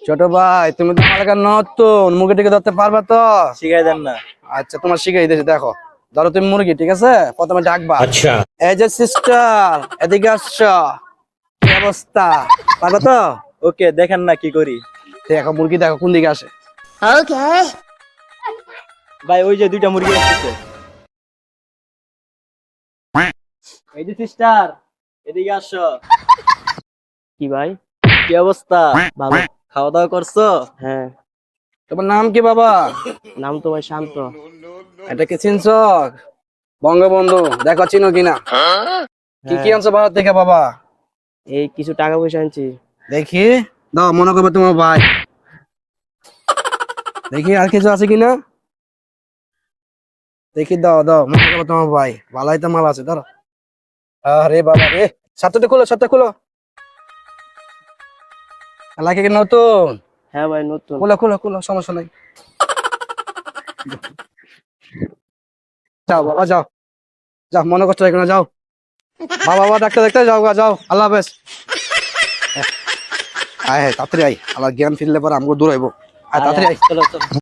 ছোট ভাই তুমি তো আমার এলাকার নতুন, মুরগি টিকে ধরতে পারবা তো? শিখাই দেন না। আচ্ছা তোমার শিখাই দিয়েছি, দেখো ধরো তুমি মুরগি, ঠিক আছে? প্রথমে ডাকবা, আচ্ছা এই যে সিস্টার এদিকে আসছো, কি অবস্থা, পারবা তো? ওকে, দেখেন না কি করি। দেখো মুরগি, দেখো কোন দিকে আসে। ভাই ওই যে দুইটা মুরগি আসছে। এই যে সিস্টার, এদিকে আসো। কি ভাই? কি অবস্থা? ভালো। খাওয়া দাওয়া করছো? হ্যাঁ। তোমার নাম কি বাবা? নাম তো ভাই শান্ত। এটা কি চিনছ? বঙ্গবন্ধু, দেখো চিনো কিনা। কি কি হ্যাঁ, আনছো ভারত থেকে বাবা? এই কিছু টাকা পয়সা আনছি। দেখি, দাও, মনে করবে তোমার ভাই। দেখি আর কিছু আছে কিনা, দেখি, দাও দাও, মনে করবে তোমার ভাই। ভালাই তো মাল আছে, ধরো। আরে বাবা রে, সাতটা খুলো, সাতটা খুলো। এলাকা কি নতুন? হ্যাঁ ভাই নতুন। খুলো খুলো খুলো, সমস্যা নাই। যাও বাবা যাও, যাও, মনে করছো এখানে যাও। বাবা বাবা, ডাক্তার দেখতে যাও গা, যাও, আল্লাহ হাফেজ। আয় তাড়াতাড়ি আয়, আল্লাহ জ্ঞান ফিরলে পরে আমাকে দূর হইব। আয় তাড়াতাড়ি আয়। চলো চলো।